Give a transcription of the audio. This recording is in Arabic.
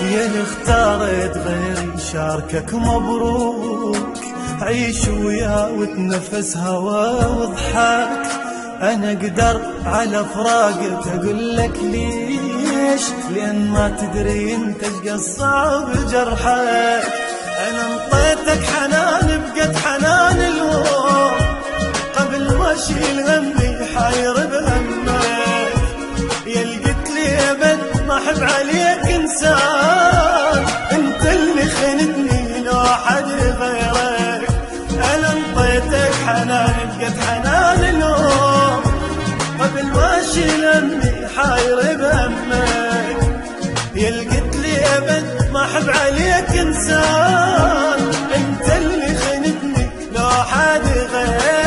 يا اللي اختارت غيري شاركك مبروك، عيش وياه وتنفس هوا وضحك. انا اقدر على فراقك اقول لك ليش، لان ما تدري انت ايش قصعب جرحك. انا انطيتك حنان بقد حنان الوم، قبل ما اشيل همي حاير بهمك. يا اللي قلت لي ابد ما احب عليك انسان، انت اللي خنتني لو حد غيرك. انا انطيتك حنان بقد حنان الوم، قبل ما اشيل همي حاير بهمك. يا اللي قلت لي ابد ما احب عليك انسان، انت اللي خنتني لو حد غيرك.